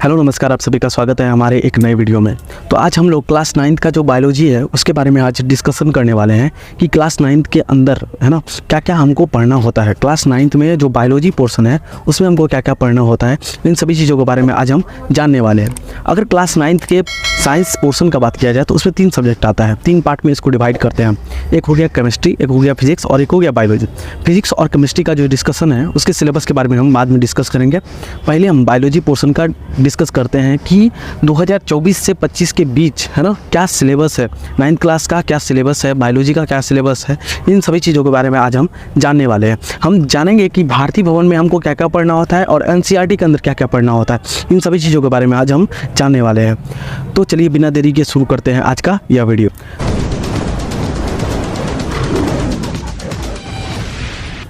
Hello नमस्कार, आप सभी का स्वागत है हमारे एक नए वीडियो में। तो आज हम लोग क्लास 9th का जो बायोलॉजी है उसके बारे में आज डिस्कशन करने वाले हैं कि क्लास 9th के अंदर है ना क्या क्या हमको पढ़ना होता है। क्लास 9th में जो बायोलॉजी पोर्शन है उसमें हमको क्या क्या पढ़ना होता है, इन सभी चीज़ों के बारे में आज हम जानने वाले हैं। अगर क्लास 9th के साइंस पोर्शन का बात किया जाए तो उसमें 3 सब्जेक्ट आता है, 3 पार्ट में इसको डिवाइड करते हैं। एक हो गया केमिस्ट्री, एक हो गया फिजिक्स और एक हो गया बायोलॉजी। फिजिक्स और केमिस्ट्री का जो डिस्कशन है उसके सिलेबस के बारे में हम बाद में डिस्कस करेंगे। पहले हम बायोलॉजी पोर्शन का डिस्कस करते हैं कि 2024 से 25 के बीच है ना क्या सिलेबस है, 9th क्लास का क्या सिलेबस है, बायोलॉजी का क्या सिलेबस है, इन सभी चीज़ों के बारे में आज हम जानने वाले हैं। हम जानेंगे कि भारतीय भवन में हमको क्या क्या पढ़ना होता है और NCERT के अंदर क्या क्या पढ़ना होता है, इन सभी चीज़ों के बारे में आज हम जानने वाले हैं। तो चलिए बिना देरी के शुरू करते हैं आज का यह वीडियो।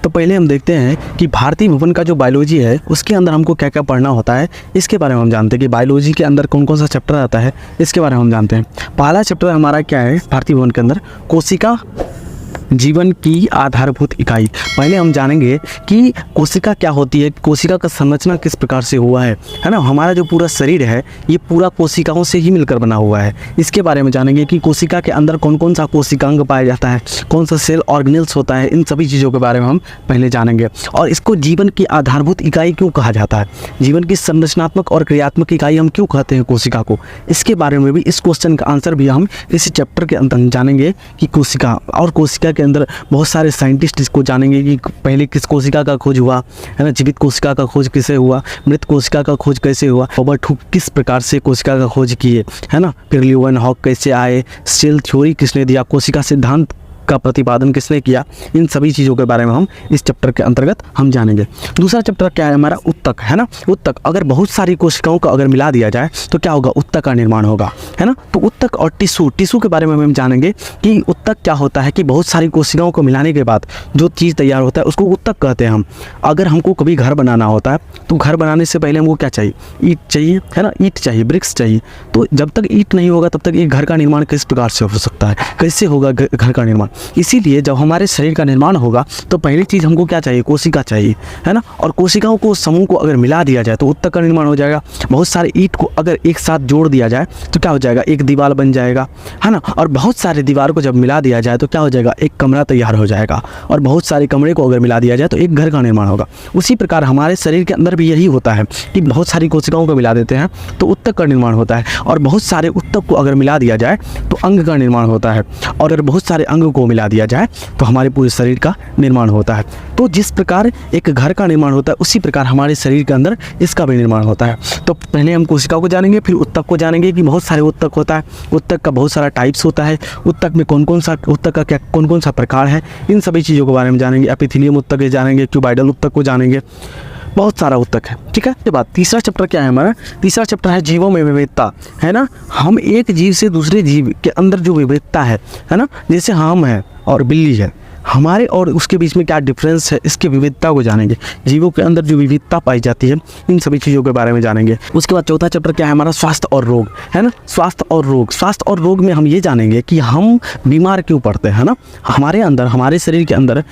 तो पहले हम देखते हैं कि भारतीय भवन का जो बायोलॉजी है उसके अंदर हमको क्या क्या पढ़ना होता है, इसके बारे में हम जानते हैं कि बायोलॉजी के अंदर कौन कौन सा चैप्टर आता है, इसके बारे में हम जानते हैं। पहला चैप्टर हमारा क्या है भारतीय भवन के अंदर, कोशिका जीवन की आधारभूत इकाई। पहले हम जानेंगे कि कोशिका क्या होती है, कोशिका का संरचना किस प्रकार से हुआ है ना। हमारा जो पूरा शरीर है ये पूरा कोशिकाओं से ही मिलकर बना हुआ है। इसके बारे में जानेंगे कि कोशिका के अंदर कौन कौन सा कोशिकांग पाया जाता है, कौन सा सेल ऑर्गेनेल्स होता है, इन सभी चीज़ों के बारे में हम पहले जानेंगे। और इसको जीवन की आधारभूत इकाई क्यों कहा जाता है, जीवन की संरचनात्मक और क्रियात्मक इकाई हम क्यों कहते हैं कोशिका को, इसके बारे में भी, इस क्वेश्चन का आंसर भी हम इसी चैप्टर के अंदर जानेंगे कि कोशिका और कोशिका के अंदर बहुत सारे साइंटिस्ट इसको जानेंगे कि पहले किस कोशिका का खोज हुआ है ना, जीवित कोशिका का खोज कैसे हुआ, मृत कोशिका का खोज कैसे हुआ, रॉबर्ट हुक किस प्रकार से कोशिका का खोज किए है ना, फिर ल्यूवेनहॉक कैसे आए, सेल थ्योरी किसने दिया, कोशिका सिद्धांत का प्रतिपादन किसने किया, इन सभी चीज़ों के बारे में हम इस चैप्टर के अंतर्गत हम जानेंगे। दूसरा चैप्टर क्या है हमारा, उत्तक है ना। उत्तक, अगर बहुत सारी कोशिकाओं को अगर मिला दिया जाए तो क्या होगा, उत्तक का निर्माण होगा है ना। तो उत्तक और टिश्यू के बारे में हम जानेंगे कि उत्तक क्या होता है, कि बहुत सारी कोशिकाओं को मिलाने के बाद जो चीज़ तैयार होता है उसको उत्तक कहते हैं हम। अगर हमको कभी घर बनाना होता है तो घर बनाने से पहले हमको क्या चाहिए, ईंट चाहिए है ना, ईंट चाहिए, ब्रिक्स चाहिए। तो जब तक ईंट नहीं होगा तब तक एक घर का निर्माण किस प्रकार से हो सकता है, कैसे होगा घर का निर्माण। इसीलिए जब हमारे शरीर का निर्माण होगा तो पहली चीज़ हमको क्या चाहिए, कोशिका चाहिए है ना। और कोशिकाओं को समूह को अगर मिला दिया जाए तो उत्तक का निर्माण हो जाएगा। बहुत सारे ईंट को अगर एक साथ जोड़ दिया जाए तो क्या हो जाएगा, एक दीवार बन जाएगा है ना। और बहुत सारे दीवार को जब मिला दिया जाए तो क्या हो जाएगा, एक कमरा तैयार हो जाएगा। और बहुत सारे कमरे को अगर मिला दिया जाए तो एक घर का निर्माण होगा। उसी प्रकार हमारे शरीर के अंदर भी यही होता है कि बहुत सारी कोशिकाओं को मिला देते हैं तो उत्तक का निर्माण होता है। और बहुत सारे उत्तक को अगर मिला दिया जाए तो अंग का निर्माण होता है। और अगर बहुत सारे अंग को मिला दिया जाए तो हमारे पूरे शरीर का निर्माण होता है। तो जिस प्रकार एक घर का निर्माण होता है उसी प्रकार हमारे शरीर के अंदर इसका भी निर्माण होता है। तो पहले हम कोशिका को जानेंगे, फिर उत्तक को जानेंगे कि बहुत सारे उत्तक होता है, उत्तक का बहुत सारा टाइप्स होता है, उत्तक में कौन कौन सा उत्तक का क्या कौन कौन सा प्रकार है, इन सभी चीज़ों के बारे में जानेंगे। एपिथेलियम उत्तक जानेंगे, क्यूबाइडल उत्तक को जानेंगे, बहुत सारा उत्तक है। ठीक है, ये बात। तीसरा चैप्टर क्या है हमारा, तीसरा चैप्टर है जीवों में विविधता है ना। हम एक जीव से दूसरे जीव के अंदर जो विविधता है ना, जैसे हम हैं और बिल्ली है, हमारे और उसके बीच में क्या डिफरेंस है, इसकी विविधता को जानेंगे। जीवों के अंदर जो विविधता पाई जाती है इन सभी चीज़ों के बारे में जानेंगे। उसके बाद चौथा चैप्टर क्या है हमारा, स्वास्थ्य और रोग है ना। स्वास्थ्य और रोग, स्वास्थ्य और रोग में हम ये जानेंगे कि हम बीमार क्यों पड़ते हैं ना, हमारे अंदर, हमारे शरीर के अंदर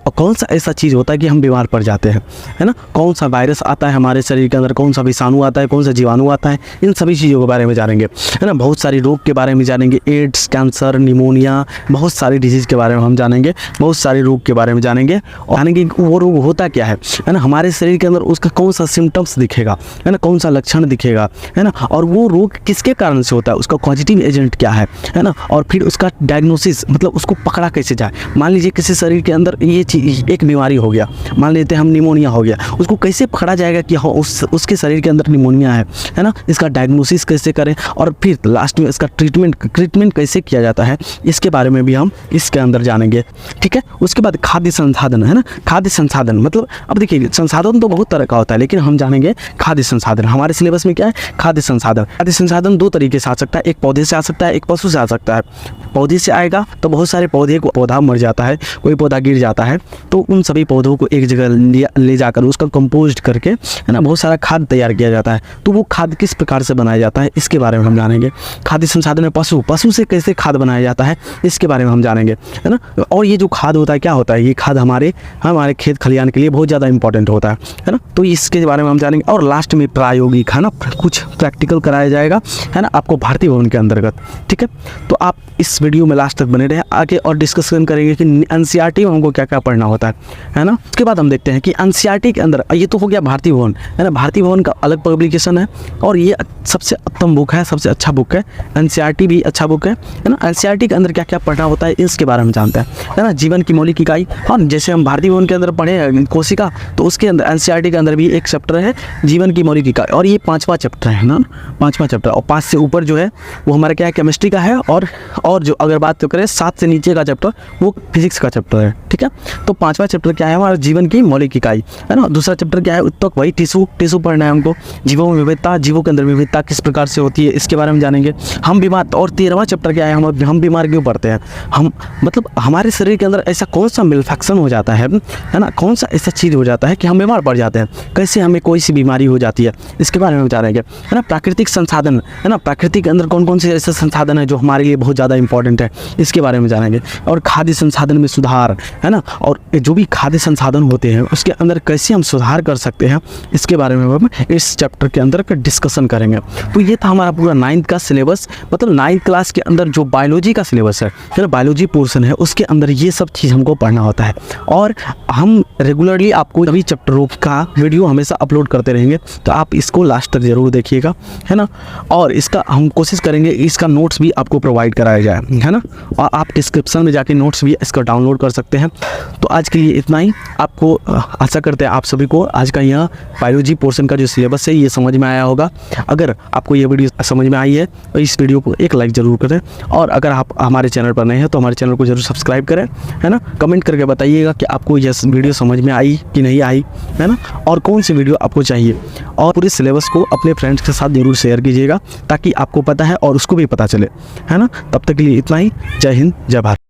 कौन सा ऐसा चीज़ होता है कि हम बीमार पड़ जाते हैं है ना। कौन सा वायरस आता है हमारे शरीर के अंदर, कौन सा विषाणु आता है, कौन सा जीवाणु आता है, इन सभी चीज़ों के बारे में जानेंगे है ना। बहुत सारी रोग के बारे में जानेंगे, एड्स, कैंसर, निमोनिया, बहुत सारी डिजीज़ के बारे में हम जानेंगे, बहुत सारे रोग के बारे में जानेंगे। और जानेंगे वो रोग होता क्या है ना, हमारे शरीर के अंदर उसका कौन सा सिम्टम्स दिखेगा है ना, कौन सा लक्षण दिखेगा है ना, और वो रोग किसके कारण से होता है, उसका पॉजिटिव एजेंट क्या है ना। और फिर उसका डायग्नोसिस, मतलब उसको पकड़ा कैसे जाए। मान लीजिए किसी शरीर के अंदर ये चीज एक बीमारी हो गया, मान लेते हैं हम निमोनिया हो गया, उसको कैसे पकड़ा जाएगा कि हाँ उसके शरीर के अंदर निमोनिया है ना, इसका डायग्नोसिस कैसे करें, और फिर लास्ट में इसका ट्रीटमेंट कैसे किया जाता है, इसके बारे में भी हम इसके अंदर जानेंगे। ठीक है, उसके बाद खाद्य संसाधन है ना। खाद्य संसाधन मतलब, अब देखिए संसाधन तो बहुत तरह का होता है लेकिन हम जानेंगे खाद्य संसाधन। हमारे सिलेबस में क्या है, खाद्य संसाधन। खाद्य संसाधन 2 तरीके से आ सकता है, एक पौधे से आ सकता है, एक पशु से आ सकता है। पौधे से आएगा तो बहुत सारे पौधा मर जाता है, कोई पौधा गिर जाता है, तो उन सभी पौधों को एक जगह ले जाकर उसका कंपोस्ट करके है ना बहुत सारा खाद तैयार किया जाता है। तो वो खाद किस प्रकार से बनाया जाता है इसके बारे में हम जानेंगे। खाद्य संसाधन में पशु से कैसे खाद बनाया जाता है इसके बारे में हम जानेंगे है ना। और ये जो खाद होता है क्या होता है, ये खाद हमारे खेत खलिहान के लिए बहुत ज़्यादा इंपॉर्टेंट होता है ना। तो इसके बारे में हम जानेंगे और लास्ट में प्रायोगिक है ना, कुछ प्रैक्टिकल कराया जाएगा है ना आपको भारतीय भवन के अंतर्गत। ठीक है, तो आप इस वीडियो में लास्ट तक बने रहे, आगे और डिस्कशन करेंगे कि एनसीईआरटी में हमको क्या क्या पढ़ना होता है ना। उसके बाद हम देखते हैं कि एनसीईआरटी के अंदर, ये तो हो गया भारतीय भवन है ना, भारतीय भवन का अलग पब्लिकेशन है और ये सबसे उत्तम बुक है, सबसे अच्छा बुक है। एनसीईआरटी भी अच्छा बुक है ना। एनसीईआरटी के अंदर क्या क्या पढ़ना होता है इसके बारे में जानते हैं है ना। जीवन की मौलिक इकाई, हाँ जैसे हम भारतीय भवन के अंदर पढ़े कोशिका, तो उसके अंदर एनसीईआरटी के अंदर भी एक चैप्टर है जीवन की मौलिक इकाई और ये 5वां चैप्टर है ना, 5वां चैप्टर। और 5 से ऊपर जो है वो हमारा क्या है, केमिस्ट्री का है और जो अगर बात तो करें 7 से नीचे का चैप्टर वो फिजिक्स का चैप्टर है। ठीक है, तो 5वां चैप्टर क्या है हमारा, जीवन की मौलिक इकाई है ना। दूसरा चैप्टर क्या है, उत्तक वही टिश्यू पढ़ना है हमको। जीवों में विविधता, जीवों के अंदर विविधता किस प्रकार से होती है इसके बारे में जानेंगे हम। बीमार, और 13वां चैप्टर क्या है, हम बीमार क्यों पड़ते हैं, हम मतलब हमारे शरीर के अंदर ऐसा कौन सा मिलफेक्शन हो जाता है ना, कौन सा ऐसा चीज़ हो जाता है कि हम बीमार पड़ जाते हैं, कैसे हमें कोई सी बीमारी हो जाती है इसके बारे में जानेंगे है ना। प्राकृतिक संसाधन है ना, प्रकृति के अंदर कौन कौन से ऐसे संसाधन है जो हमारे लिए बहुत ज़्यादा इंपॉर्टेंट है इसके बारे में जानेंगे। और खाद्य संसाधन में सुधार है ना, और जो भी खाद्य संसाधन होते हैं उसके अंदर कैसे हम सुधार कर सकते हैं इसके बारे में हम इस चैप्टर के अंदर डिस्कशन करेंगे। तो ये था हमारा पूरा 9th का सिलेबस, मतलब 9th क्लास के अंदर जो बायोलॉजी का सिलेबस है ना, बायोलॉजी पोर्शन है उसके अंदर ये सब चीज़ हमको पढ़ना होता है। और हम रेगुलरली आपको सभी चैप्टरों का वीडियो हमेशा अपलोड करते रहेंगे, तो आप इसको लास्ट तक ज़रूर देखिएगा है ना। और इसका हम कोशिश करेंगे इसका नोट्स भी आपको प्रोवाइड कराया जाए है ना, और आप डिस्क्रिप्शन में जाके नोट्स भी इसका डाउनलोड कर सकते हैं। तो आज के लिए इतना ही। आपको आशा करते हैं आप सभी को आज का यह बायोलॉजी पोर्शन का जो सिलेबस है ये समझ में आया होगा। अगर आपको ये वीडियो समझ में आई है तो इस वीडियो को एक लाइक ज़रूर करें, और अगर आप हमारे चैनल पर नए हैं तो हमारे चैनल को ज़रूर सब्सक्राइब करें है ना। कमेंट करके बताइएगा कि आपको यह वीडियो समझ में आई कि नहीं आई है ना, और कौन सी वीडियो आपको चाहिए। और पूरे सिलेबस को अपने फ्रेंड्स के साथ ज़रूर शेयर कीजिएगा ताकि आपको पता है और उसको भी पता चले है ना। तब तक के लिए इतना ही। जय हिंद, जय भारत।